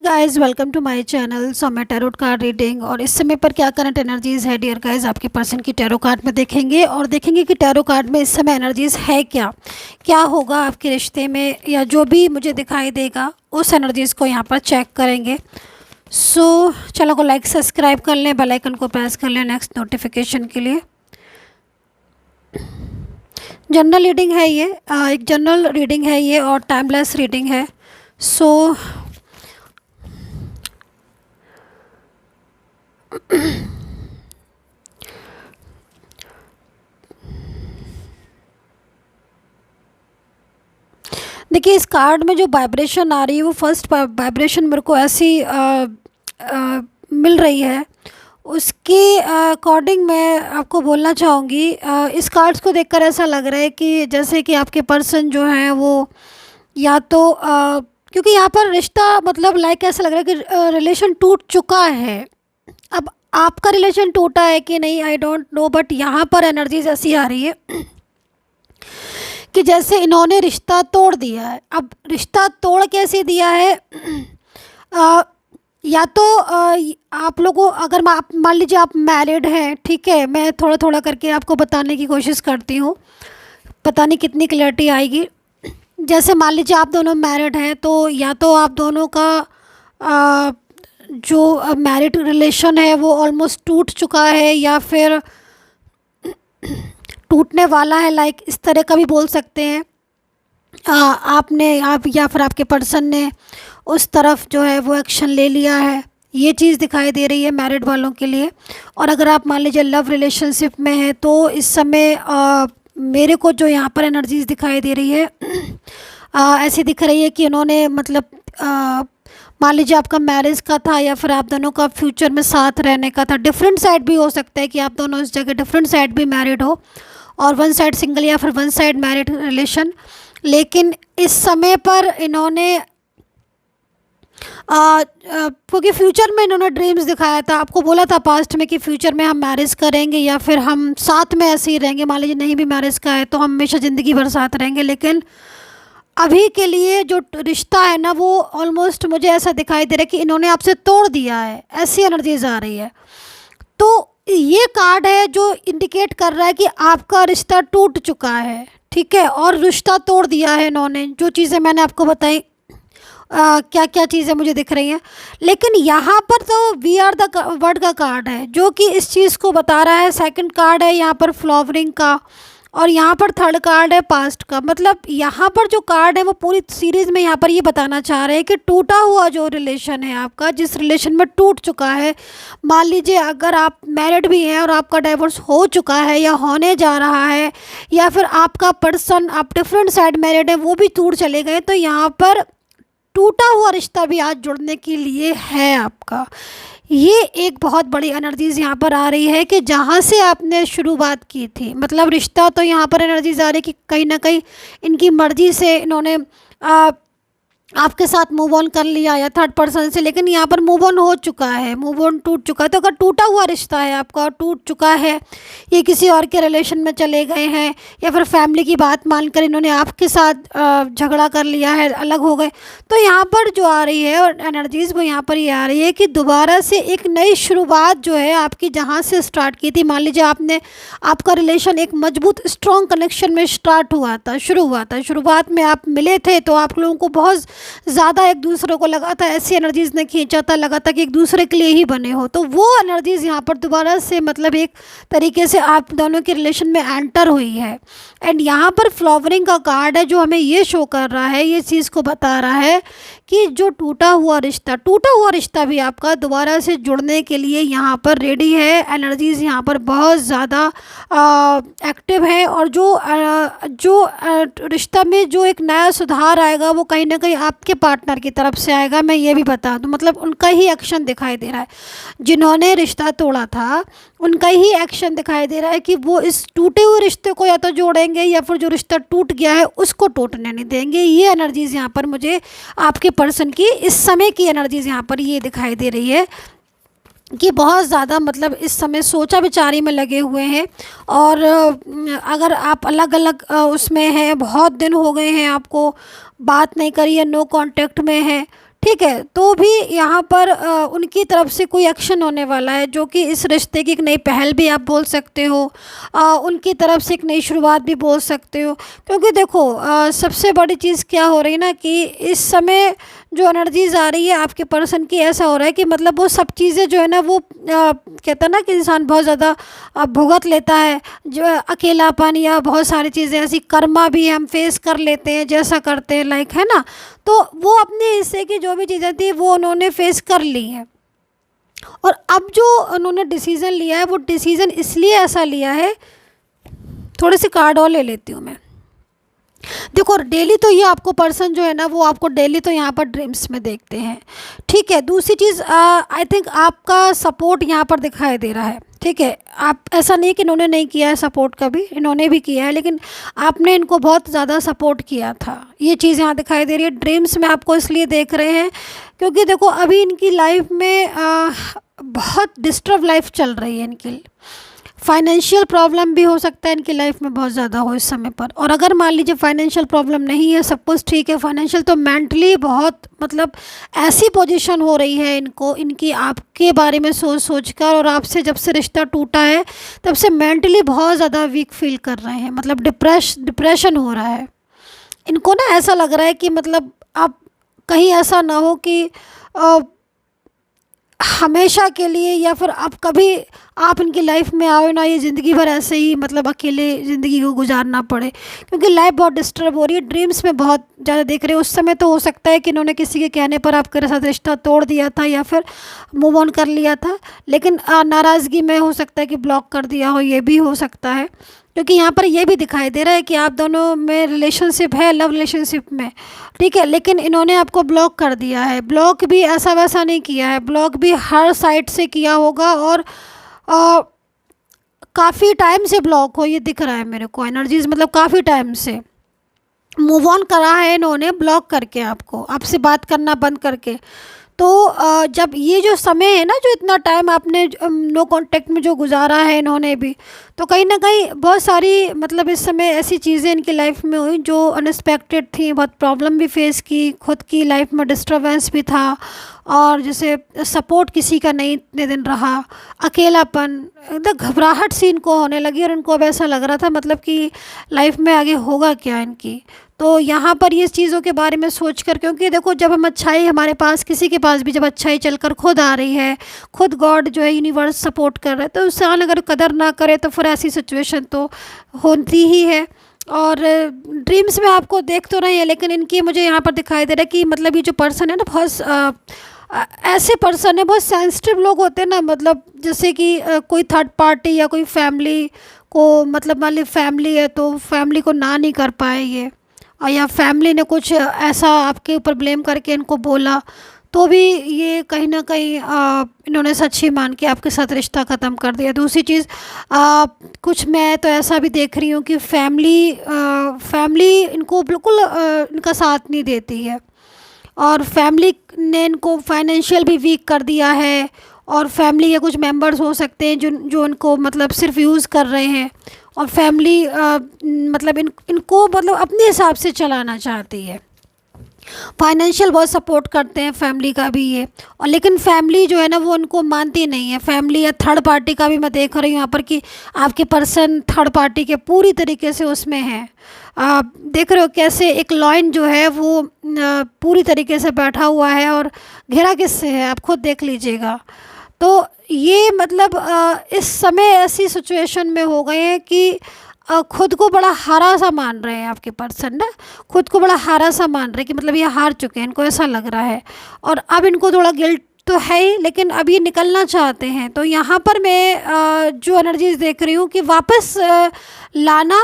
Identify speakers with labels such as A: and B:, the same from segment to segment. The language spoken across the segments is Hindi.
A: Guys welcome to my channel Saumya tarot card reading. और इस समय पर क्या करंट एनर्जीज है डियर गाइस आपके पर्सन की टैरो कार्ड में देखेंगे और देखेंगे कि टैरो कार्ड में इस समय एनर्जीज है क्या क्या होगा आपके रिश्ते में, या जो भी मुझे दिखाई देगा उस एनर्जीज को यहाँ पर चेक करेंगे। चलो को लाइक सब्सक्राइब कर लें, बेल आइकन को प्रेस कर लें नेक्स्ट नोटिफिकेशन के लिए। जनरल रीडिंग है ये, एक जनरल रीडिंग है ये और टाइमलेस रीडिंग है। देखिए इस कार्ड में जो वाइब्रेशन आ रही है वो फर्स्ट वाइब्रेशन मेरे को ऐसी मिल रही है, उसके अकॉर्डिंग मैं आपको बोलना चाहूँगी। इस कार्ड्स को देखकर ऐसा लग रहा है कि जैसे कि आपके पर्सन जो हैं वो या तो क्योंकि यहाँ पर रिश्ता मतलब लाइक ऐसा लग रहा है कि रिलेशन टूट चुका है। अब आपका रिलेशन टूटा है कि नहीं आई डोंट नो, बट यहाँ पर एनर्जीज ऐसी आ रही है कि जैसे इन्होंने रिश्ता तोड़ दिया है। अब रिश्ता तोड़ कैसे दिया है, या तो आप लोगों अगर आप मान लीजिए आप मैरिड हैं, ठीक है, मैं थोड़ा थोड़ा करके आपको बताने की कोशिश करती हूँ, पता नहीं कितनी क्लैरिटी आएगी। जैसे मान लीजिए आप दोनों मैरिड हैं तो या तो आप दोनों का जो मैरिड रिलेशन है वो ऑलमोस्ट टूट चुका है या फिर टूटने वाला है, लाइक इस तरह का भी बोल सकते हैं। आप या फिर आपके पर्सन ने उस तरफ जो है वो एक्शन ले लिया है, ये चीज़ दिखाई दे रही है मैरिड वालों के लिए। और अगर आप मान लीजिए लव रिलेशनशिप में हैं तो इस समय मेरे को जो यहाँ पर एनर्जीज दिखाई दे रही है ऐसी दिख रही है कि उन्होंने मतलब मान लीजिए आपका मैरिज का था या फिर आप दोनों का फ्यूचर में साथ रहने का था। डिफरेंट साइड भी हो सकता है कि आप दोनों इस जगह डिफरेंट साइड भी मैरिड हो और वन साइड सिंगल या फिर वन साइड मैरिड रिलेशन। लेकिन इस समय पर इन्होंने क्योंकि फ्यूचर में इन्होंने ड्रीम्स दिखाया था, आपको बोला था पास्ट में कि फ्यूचर में हम मैरिज करेंगे या फिर हम साथ में ऐसे ही रहेंगे। मान लीजिए नहीं भी मैरिज का है तो हम हमेशा ज़िंदगी भर साथ रहेंगे, लेकिन अभी के लिए जो रिश्ता है ना वो ऑलमोस्ट मुझे ऐसा दिखाई दे रहा है कि इन्होंने आपसे तोड़ दिया है, ऐसी एनर्जीज आ रही है। तो ये कार्ड है जो इंडिकेट कर रहा है कि आपका रिश्ता टूट चुका है, ठीक है, और रिश्ता तोड़ दिया है इन्होंने। जो चीज़ें मैंने आपको बताई क्या क्या चीज़ें मुझे दिख रही हैं, लेकिन यहाँ पर तो वी आर द वर्ड का कार्ड है जो कि इस चीज़ को बता रहा है। सेकंड कार्ड है यहाँ पर फ्लावरिंग का और यहाँ पर थर्ड कार्ड है पास्ट का। मतलब यहाँ पर जो कार्ड है वो पूरी सीरीज़ में यहाँ पर ये बताना चाह रहे हैं कि टूटा हुआ जो रिलेशन है आपका, जिस रिलेशन में टूट चुका है, मान लीजिए अगर आप मैरिड भी हैं और आपका डाइवोर्स हो चुका है या होने जा रहा है या फिर आपका पर्सन आप डिफरेंट साइड मैरिड है वो भी टूट चले गए, तो यहाँ पर टूटा हुआ रिश्ता भी आज जुड़ने के लिए है आपका। ये एक बहुत बड़ी एनर्जीज यहाँ पर आ रही है कि जहाँ से आपने शुरुआत की थी, मतलब रिश्ता तो यहाँ पर एनर्जीज आ रही है कि कहीं ना कहीं इनकी मर्जी से इन्होंने आपके साथ मूव ऑन कर लिया या थर्ड पर्सन से, लेकिन यहाँ पर मूव ऑन हो चुका है, मूव ऑन टूट चुका है। तो अगर टूटा हुआ रिश्ता है आपका, टूट चुका है, ये किसी और के रिलेशन में चले गए हैं या फिर फैमिली की बात मानकर इन्होंने आपके साथ झगड़ा कर लिया है, अलग हो गए, तो यहाँ पर जो आ रही है और एनर्जीज़ वो यहाँ पर ये आ रही है कि दोबारा से एक नई शुरुआत जो है आपकी जहाँ से स्टार्ट की थी। मान लीजिए आपका रिलेशन एक मजबूत स्ट्रॉन्ग कनेक्शन में स्टार्ट हुआ था, शुरू हुआ था, शुरुआत में आप मिले थे तो आप लोगों को बहुत ज़्यादा एक दूसरे को लगा था, ऐसी एनर्जीज ने खींचा था, लगा था कि एक दूसरे के लिए ही बने हो। तो वो एनर्जीज यहाँ पर दोबारा से मतलब एक तरीके से आप दोनों के रिलेशन में एंटर हुई है। एंड यहाँ पर फ्लावरिंग का कार्ड है जो हमें ये शो कर रहा है, ये चीज़ को बता रहा है कि जो टूटा हुआ रिश्ता भी आपका दोबारा से जुड़ने के लिए यहाँ पर रेडी है। एनर्जीज यहाँ पर बहुत ज़्यादा एक्टिव है और जो रिश्ता में जो एक नया सुधार आएगा वो कहीं ना कहीं आपके पार्टनर की तरफ से आएगा। मैं ये भी बता दूं, मतलब उनका ही एक्शन दिखाई दे रहा है, जिन्होंने रिश्ता तोड़ा था उनका ही एक्शन दिखाई दे रहा है कि वो इस टूटे हुए रिश्ते को या तो जोड़ेंगे या फिर जो रिश्ता टूट गया है उसको टूटने नहीं देंगे। ये एनर्जीज़ यहाँ पर मुझे आपके पर्सन की इस समय की एनर्जीज़ यहाँ पर ये दिखाई दे रही है कि बहुत ज़्यादा मतलब इस समय सोचा विचारी में लगे हुए हैं। और अगर आप अलग अलग उसमें हैं, बहुत दिन हो गए हैं आपको बात नहीं करी है, नो कांटेक्ट में है, ठीक है, तो भी यहाँ पर उनकी तरफ से कोई एक्शन होने वाला है, जो कि इस रिश्ते की एक नई पहल भी आप बोल सकते हो, उनकी तरफ से एक नई शुरुआत भी बोल सकते हो। क्योंकि देखो सबसे बड़ी चीज़ क्या हो रही है ना कि इस समय जो एनर्जीज आ रही है आपके पर्सन की, ऐसा हो रहा है कि मतलब वो सब चीज़ें जो है ना वो कहता है ना कि इंसान बहुत ज़्यादा भुगत लेता है, जो अकेलापन या बहुत सारी चीज़ें ऐसी कर्मा भी हम फेस कर लेते हैं, जैसा करते हैं लाइक, है ना। तो वो अपने हिस्से की जो भी चीज़ें थी वो उन्होंने फेस कर ली हैं, और अब जो उन्होंने डिसीज़न लिया है वो डिसीज़न इसलिए ऐसा लिया है। थोड़े से कार्ड और ले लेती हूँ मैं। देखो डेली तो ये आपको पर्सन जो है ना वो आपको डेली तो यहाँ पर ड्रीम्स में देखते हैं, ठीक है। दूसरी चीज़ आई थिंक आपका सपोर्ट यहाँ पर दिखाई दे रहा है, ठीक है। आप ऐसा नहीं कि इन्होंने नहीं किया है सपोर्ट, कभी इन्होंने भी किया है, लेकिन आपने इनको बहुत ज़्यादा सपोर्ट किया था, ये चीज़ यहाँ दिखाई दे रही है। ड्रीम्स में आपको इसलिए देख रहे हैं क्योंकि देखो अभी इनकी लाइफ में बहुत डिस्टर्ब लाइफ चल रही है इनकी। फाइनेंशियल प्रॉब्लम भी हो सकता है इनकी लाइफ में बहुत ज़्यादा हो इस समय पर, और अगर मान लीजिए फाइनेंशियल प्रॉब्लम नहीं है, सब कुछ ठीक है फाइनेंशियल, तो मेंटली बहुत मतलब ऐसी पोजीशन हो रही है इनको, इनकी आपके बारे में सोच सोच कर, और आपसे जब से रिश्ता टूटा है तब से मेंटली बहुत ज़्यादा वीक फील कर रहे हैं, मतलब डिप्रेशन हो रहा है इनको ना। ऐसा लग रहा है कि मतलब आप कहीं ऐसा ना हो कि हमेशा के लिए या फिर आप कभी आप इनकी लाइफ में आओ ना, ये ज़िंदगी भर ऐसे ही मतलब अकेले ज़िंदगी को गुजारना पड़े, क्योंकि लाइफ बहुत डिस्टर्ब हो रही है। ड्रीम्स में बहुत ज़्यादा देख रहे हो। उस समय तो हो सकता है कि इन्होंने किसी के कहने पर आपके साथ रिश्ता तोड़ दिया था या फिर मूव ऑन कर लिया था, लेकिन नाराज़गी में हो सकता है कि ब्लॉक कर दिया हो, ये भी हो सकता है। क्योंकि यहाँ पर ये भी दिखाई दे रहा है कि आप दोनों में रिलेशनशिप है, लव रिलेशनशिप में, ठीक है, लेकिन इन्होंने आपको ब्लॉक कर दिया है। ब्लॉक भी ऐसा वैसा नहीं किया है, ब्लॉक भी हर साइड से किया होगा, और काफ़ी टाइम से ब्लॉक हो, ये दिख रहा है मेरे को एनर्जीज, मतलब काफ़ी टाइम से मूव ऑन करा है इन्होंने ब्लॉक करके, आपको आपसे बात करना बंद करके। तो जब ये जो समय है ना, जो इतना टाइम आपने नो कांटेक्ट में जो गुजारा है इन्होंने भी, तो कहीं ना कहीं बहुत सारी मतलब इस समय ऐसी चीज़ें इनकी लाइफ में हुई जो अनएक्सपेक्टेड थी, बहुत प्रॉब्लम भी फेस की, खुद की लाइफ में डिस्टर्बेंस भी था, और जैसे सपोर्ट किसी का नहीं इतने दिन रहा, अकेलापन, एकदम घबराहट सी इनको होने लगी, और इनको अब ऐसा लग रहा था मतलब कि लाइफ में आगे होगा क्या इनकी। तो यहाँ पर ये चीज़ों के बारे में सोच कर, क्योंकि देखो जब हम अच्छाई हमारे पास, किसी के पास भी जब अच्छाई चलकर खुद आ रही है, खुद गॉड जो है यूनिवर्स सपोर्ट कर रहा है, तो इंसान अगर कदर ना करे तो फिर ऐसी सिचुएशन तो होती ही है। और ड्रीम्स में आपको देख तो रहे हैं, लेकिन इनकी मुझे यहाँ पर दिखाई दे रहा है कि मतलब ये जो पर्सन है ना बहुत ऐसे पर्सन है, बहुत सेंसिटिव लोग होते हैं ना, मतलब जैसे कि कोई थर्ड पार्टी या कोई फैमिली को, मतलब मान ली फैमिली है तो फैमिली को ना नहीं कर पाए ये, और या फैमिली ने कुछ ऐसा आपके ऊपर ब्लेम करके इनको बोला, तो भी ये कहीं ना कहीं इन्होंने सच ही मान के आपके साथ रिश्ता ख़त्म कर दिया। दूसरी चीज़ कुछ मैं तो ऐसा भी देख रही हूँ कि फैमिली इनको बिल्कुल इनका साथ नहीं देती है, और फैमिली ने इनको फाइनेंशियल भी वीक कर दिया है, और फैमिली के कुछ मेंबर्स हो सकते हैं जो इनको मतलब सिर्फ यूज़ कर रहे हैं, और फैमिली मतलब इनको मतलब अपने हिसाब से चलाना चाहती है। फाइनेंशियल बहुत सपोर्ट करते हैं फैमिली का भी ये, और लेकिन फैमिली जो है ना वो उनको मानती नहीं है। फैमिली या थर्ड पार्टी का भी मैं देख रही हूँ यहाँ पर कि आपके पर्सन थर्ड पार्टी के पूरी तरीके से उसमें है। आप देख रहे हो कैसे एक लॉइन जो है वो पूरी तरीके से बैठा हुआ है, और घेरा किससे है आप खुद देख लीजिएगा। तो ये मतलब इस समय ऐसी सिचुएशन में हो गए हैं कि खुद को बड़ा हारा सा मान रहे हैं आपके पर्सन ना, खुद को बड़ा हारा सा मान रहे हैं कि मतलब ये हार चुके हैं, इनको ऐसा लग रहा है, और अब इनको थोड़ा गिल्ट तो है ही, लेकिन अब ये निकलना चाहते हैं। तो यहाँ पर मैं जो एनर्जीज देख रही हूँ कि वापस लाना,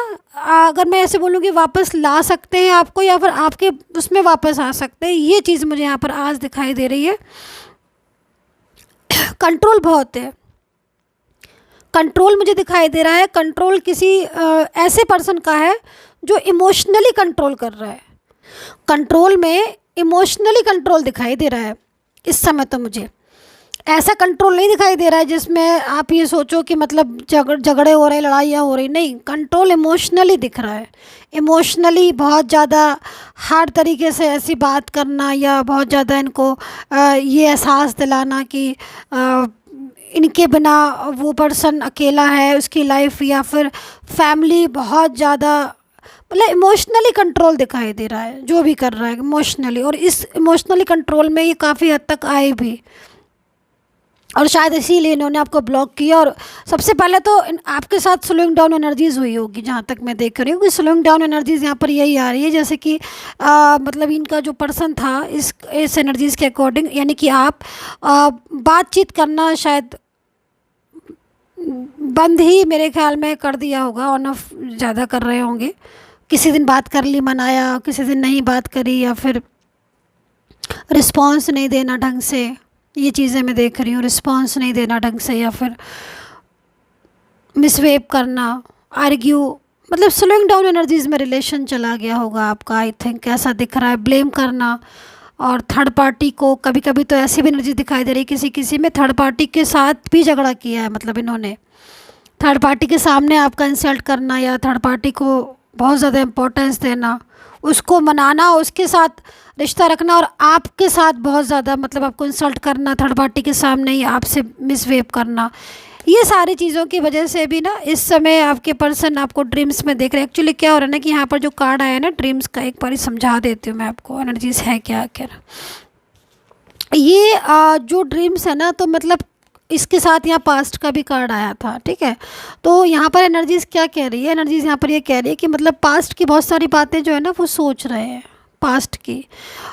A: अगर मैं ऐसे बोलूँ कि वापस ला सकते हैं आपको, या फिर आपके उसमें वापस आ सकते हैं, ये चीज़ मुझे यहाँ पर आज दिखाई दे रही है। कंट्रोल बहुत है, कंट्रोल मुझे दिखाई दे रहा है। कंट्रोल किसी ऐसे पर्सन का है जो इमोशनली कंट्रोल कर रहा है, कंट्रोल में इमोशनली कंट्रोल दिखाई दे रहा है इस समय तो मुझे। ऐसा कंट्रोल नहीं दिखाई दे रहा है जिसमें आप ये सोचो कि मतलब झगड़े हो रहे हैं, लड़ाइयाँ हो रही, नहीं, कंट्रोल इमोशनली दिख रहा है। इमोशनली बहुत ज़्यादा हर तरीके से ऐसी बात करना, या बहुत ज़्यादा इनको ये एहसास दिलाना कि इनके बिना वो पर्सन अकेला है, उसकी लाइफ या फिर फैमिली बहुत ज़्यादा, मतलब इमोशनली कंट्रोल दिखाई दे रहा है जो भी कर रहा है इमोशनली। और इस इमोशनली कंट्रोल में ये काफ़ी हद तक आए भी, और शायद इसीलिए इन्होंने आपको ब्लॉक किया। और सबसे पहले तो आपके साथ स्लोइंग डाउन एनर्जीज़ हुई होगी, जहाँ तक मैं देख रही हूँ कि स्लोइंग डाउन एनर्जीज़ यहाँ पर यही आ रही है, जैसे कि मतलब इनका जो पर्सन था इस एनर्जीज़ के अकॉर्डिंग, यानी कि आप बातचीत करना शायद बंद ही मेरे ख्याल में कर दिया होगा, ऑन ऑफ ज़्यादा कर रहे होंगे। किसी दिन बात कर ली, मनाया, किसी दिन नहीं बात करी, या फिर रिस्पॉन्स नहीं देना ढंग से, ये चीज़ें मैं देख रही हूँ। रिस्पॉन्स नहीं देना ढंग से, या फिर मिसवेव करना, आर्ग्यू, मतलब स्लोइंग डाउन एनर्जीज़ में रिलेशन चला गया होगा आपका, आई थिंक ऐसा दिख रहा है। ब्लेम करना, और थर्ड पार्टी को कभी कभी तो ऐसी भी एनर्जी दिखाई दे रही है, किसी किसी में थर्ड पार्टी के साथ भी झगड़ा किया है, मतलब इन्होंने थर्ड पार्टी के सामने आपका इंसल्ट करना, या थर्ड पार्टी को बहुत ज़्यादा इम्पोर्टेंस देना, उसको मनाना, उसके साथ रिश्ता रखना, और आपके साथ बहुत ज़्यादा मतलब आपको इंसल्ट करना थर्ड पार्टी के सामने ही, आपसे मिसवेव करना। ये सारी चीज़ों की वजह से भी ना इस समय आपके पर्सन आपको ड्रीम्स में देख रहे हैं। एक्चुअली क्या हो रहा है ना कि यहाँ पर जो कार्ड आया है ना ड्रीम्स का, एक बार समझा देती हूँ मैं आपको एनर्जीज है क्या क्या। ये जो ड्रीम्स है ना, तो मतलब इसके साथ यहाँ पास्ट का भी कार्ड आया था, ठीक है। तो यहाँ पर एनर्जीज क्या कह रही है, एनर्जीज यहाँ पर ये कह रही है कि मतलब पास्ट की बहुत सारी बातें जो है ना वो सोच रहे हैं पास्ट की,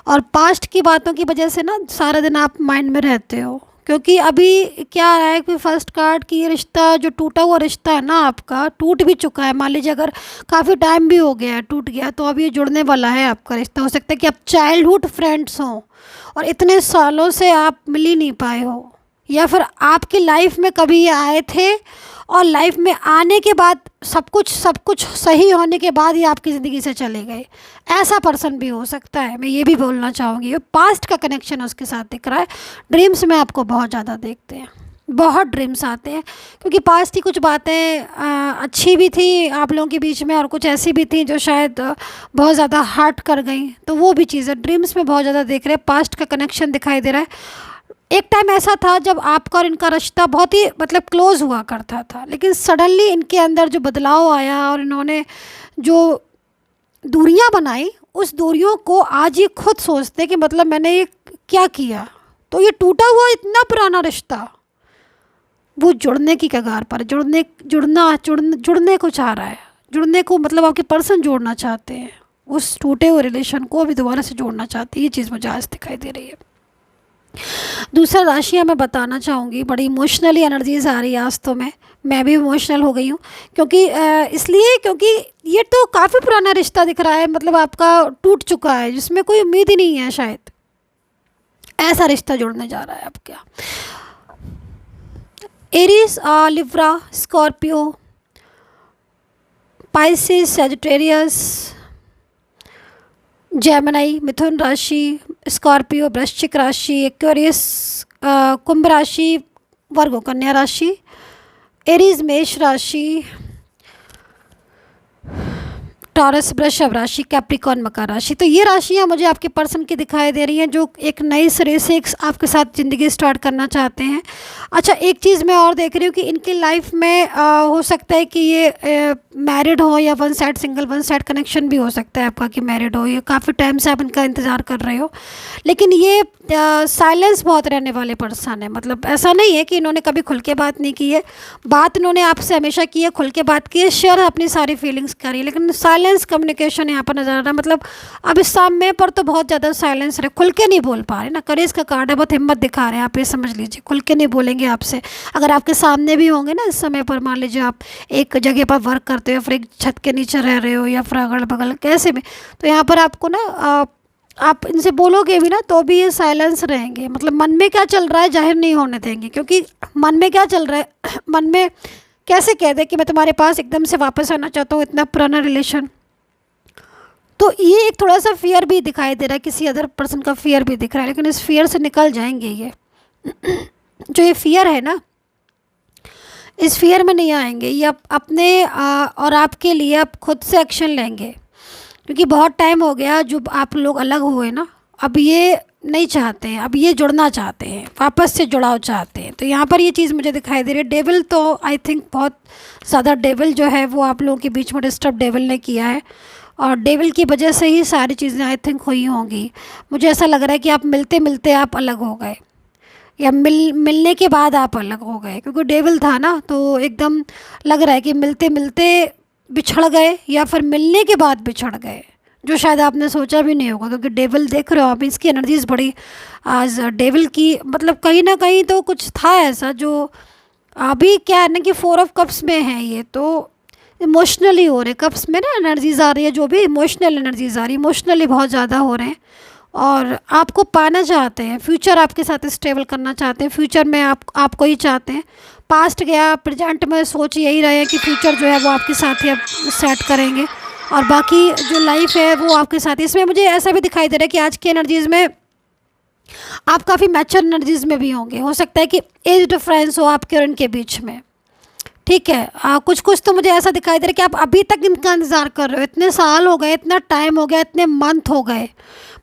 A: और पास्ट की बातों की वजह से ना सारा दिन आप माइंड में रहते हो। क्योंकि अभी क्या आ रहा है कि फर्स्ट कार्ड की ये रिश्ता, जो टूटा हुआ रिश्ता है ना आपका, टूट भी चुका है। मान लीजिए अगर काफ़ी टाइम भी हो गया है, टूट गया, तो अब ये जुड़ने वाला है आपका रिश्ता। हो सकता है कि आप चाइल्डहुड फ्रेंड्स हों और इतने सालों से आप मिल ही नहीं पाए हो, या फिर आपकी लाइफ में कभी ये आए थे और लाइफ में आने के बाद सब कुछ सही होने के बाद ही आपकी ज़िंदगी से चले गए। ऐसा पर्सन भी हो सकता है, मैं ये भी बोलना चाहूँगी। ये पास्ट का कनेक्शन उसके साथ दिख रहा है। ड्रीम्स में आपको बहुत ज़्यादा देखते हैं, बहुत ड्रीम्स आते हैं, क्योंकि पास्ट की कुछ बातें अच्छी भी थी आप लोगों के बीच में, और कुछ ऐसी भी थी जो शायद बहुत ज़्यादा हर्ट कर गई, तो वो भी चीज़ें ड्रीम्स में बहुत ज़्यादा देख रहे हैं। पास्ट का कनेक्शन दिखाई दे रहा है। एक टाइम ऐसा था जब आपका और इनका रिश्ता बहुत ही मतलब क्लोज हुआ करता था, लेकिन सडनली इनके अंदर जो बदलाव आया और इन्होंने जो दूरियां बनाई, उस दूरियों को आज ये खुद सोचते कि मतलब मैंने ये क्या किया। तो ये टूटा हुआ इतना पुराना रिश्ता वो जुड़ने की कगार पर, जुड़ने को चाह रहा है, जुड़ने को मतलब आपके पर्सन जोड़ना चाहते हैं, उस टूटे हुए रिलेशन को अभी दोबारा से जोड़ना चाहते हैं। ये चीज़ मुझे आज दिखाई दे रही है। दूसरा राशियाँ मैं बताना चाहूँगी, बड़ी इमोशनली एनर्जीज आ रही है आज, तो मैं भी इमोशनल हो गई हूँ, क्योंकि इसलिए क्योंकि ये तो काफ़ी पुराना रिश्ता दिख रहा है, मतलब आपका टूट चुका है, जिसमें कोई उम्मीद ही नहीं है शायद, ऐसा रिश्ता जुड़ने जा रहा है आपका। Aries, Libra, Scorpio, Pisces, Sagittarius, Gemini, Mithun राशि, स्कॉर्पियो वृश्चिक राशि, एक्वेरियस कुंभ राशि, वर्गो कन्या राशि, एरीज मेष राशि, टॉरस वृषभ राशि, कैप्रिकॉर्न मकर राशि। तो ये राशियाँ मुझे आपके पर्सन की दिखाई दे रही हैं जो एक नए सिरे से आपके साथ ज़िंदगी स्टार्ट करना चाहते हैं। अच्छा, एक चीज़ मैं और देख रही हूँ कि इनकी लाइफ में हो सकता है कि ये मैरिड हो, या one side single, one side connection भी हो सकता है आपका कि मैरिड हो, ये काफ़ी टाइम से आप इनका इंतज़ार कर रहे हो। लेकिन ये साइलेंस बहुत रहने वाले पर्सन है, मतलब ऐसा नहीं है कि इन्होंने कभी खुल के बात नहीं की है, बात इन्होंने आपसे हमेशा की है, खुल के बात की है, शेयर अपनी सारी फीलिंग्स करी है, लेकिन साइलेंस कम्युनिकेशन यहाँ पर नज़र आ रहा है। मतलब अब इस सामने पर तो बहुत ज़्यादा साइलेंस रहे, खुल के नहीं बोल पा रहे ना। करेज का कार्ड है, बहुत हिम्मत दिखा रहे हैं आप, ये समझ लीजिए, खुल के नहीं बोलेंगे आपसे। अगर आपके सामने भी होंगे ना इस समय पर, मान लीजिए आप एक जगह पर वर्क करते हो, फिर एक छत के नीचे रह रहे हो, या फिर अगल बगल कैसे भी, तो यहाँ पर आपको ना आप इनसे बोलोगे भी ना तो भी ये साइलेंस रहेंगे। मतलब मन में क्या चल रहा है जाहिर नहीं होने देंगे, क्योंकि मन में क्या चल रहा है मन में कैसे कह दे कि मैं तुम्हारे पास एकदम से वापस आना चाहता हूँ, इतना पुराना रिलेशन। तो ये एक थोड़ा सा फियर भी दिखाई दे रहा है, किसी अदर पर्सन का फियर भी दिख रहा है, लेकिन इस फियर से निकल जाएंगे ये। जो ये फ़ियर है ना, इस फ़ियर में नहीं आएंगे। ये अपने और आपके लिए आप खुद से एक्शन लेंगे, क्योंकि बहुत टाइम हो गया जो आप लोग अलग हुए ना, अब ये नहीं चाहते हैं, अब ये जुड़ना चाहते हैं, वापस से जुड़ाव चाहते हैं। तो यहाँ पर ये चीज़ मुझे दिखाई दे रही है। डेविल तो आई थिंक बहुत ज़्यादा डेविल जो है वो आप लोगों के बीच में डिस्टर्ब डेविल ने किया है, और डेविल की वजह से ही सारी चीज़ें आई थिंक हुई होंगी। मुझे ऐसा लग रहा है कि आप मिलते मिलते आप अलग हो गए, या मिलने के बाद आप अलग हो गए, क्योंकि डेविल था ना, तो एकदम लग रहा है कि मिलते मिलते बिछड़ गए या फिर मिलने के बाद बिछड़ गए, जो शायद आपने सोचा भी नहीं होगा। क्योंकि डेविल देख रहे हो आप, इसकी एनर्जीज बड़ी आज डेविल की, मतलब कहीं ना कहीं तो कुछ था ऐसा जो अभी क्या है ना कि 4 ऑफ कप्स में है ये, तो इमोशनली हो रहे कप्स में ना एनर्जीज आ रही है, जो भी इमोशनल एनर्जीज आ रही है, इमोशनली बहुत ज़्यादा हो रहे हैं, और आपको पाना चाहते हैं, फ्यूचर आपके साथ स्टेबल करना चाहते हैं, फ्यूचर में आपको ही चाहते हैं। पास्ट गया, प्रेजेंट में सोच यही रहे हैं कि फ्यूचर जो है वो आपके साथ ही आप सेट करेंगे, और बाकी जो लाइफ है वो आपके साथ। इसमें मुझे ऐसा भी दिखाई दे रहा है कि आज की एनर्जीज़ में आप काफ़ी मैच्योर एनर्जीज़ में भी होंगे। हो सकता है कि एज डिफरेंस हो आपके और इनके बीच में, ठीक है। कुछ कुछ तो मुझे ऐसा दिखाई दे रहा है कि आप अभी तक इनका इंतज़ार कर रहे हो, इतने साल हो गए, इतना टाइम हो गया, इतने मंथ हो गए,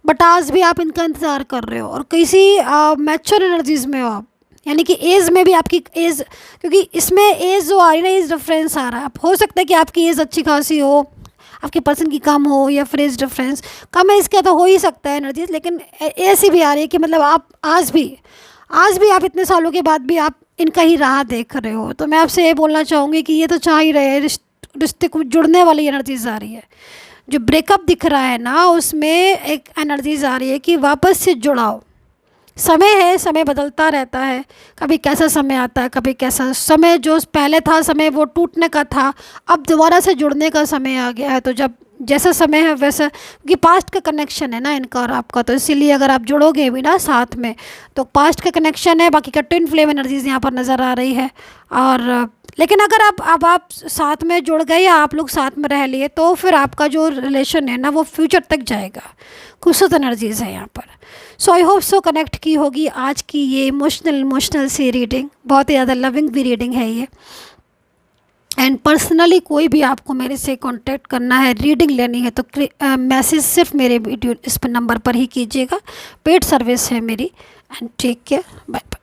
A: बट आज भी आप इनका इंतज़ार कर रहे हो, और किसी मैच्योर एनर्जीज़ में हो आप, यानी कि एज में भी आपकी एज, क्योंकि इसमें एज जो आ रही है ना, एज डिफरेंस आ रहा है। हो सकता है कि आपकी एज अच्छी खासी हो, आपके पर्सन की कम हो, या फिर एज डिफरेंस कम है, इसका तो हो ही सकता है एनर्जीज, लेकिन ऐसी भी आ रही है कि मतलब आप आज भी आप इतने सालों के बाद भी आप इनका ही राह देख रहे हो। तो मैं आपसे ये बोलना चाहूँगी कि ये तो चाह ही रहे हैं, रिश्ते को जुड़ने वाली एनर्जीज आ रही है। जो ब्रेकअप दिख रहा है ना, उसमें एक एनर्जीज आ रही है कि वापस से जुड़ाओ। समय है, समय बदलता रहता है, कभी कैसा समय आता है, कभी कैसा समय, जो पहले था समय वो टूटने का था, अब दोबारा से जुड़ने का समय आ गया है। तो जब जैसा समय है वैसा, क्योंकि पास्ट का कनेक्शन है ना इनका और आपका, तो इसीलिए अगर आप जुड़ोगे भी ना साथ में, तो पास्ट का कनेक्शन है। बाकी का ट्विन फ्लेम एनर्जीज यहाँ पर नज़र आ रही है। और लेकिन अगर आप साथ में जुड़ गए या आप लोग साथ में रह लिए, तो फिर आपका जो रिलेशन है ना वो फ्यूचर तक जाएगा। खूबसूरत एनर्जीज़ है यहाँ पर। सो आई होप सो कनेक्ट की होगी आज की ये इमोशनल सी रीडिंग, बहुत ही ज़्यादा लविंग भी रीडिंग है ये। एंड पर्सनली कोई भी आपको मेरे से कांटेक्ट करना है, रीडिंग लेनी है, तो मैसेज सिर्फ मेरे वीडियो इस पर नंबर पर ही कीजिएगा। पेड सर्विस है मेरी। And take care, bye bye.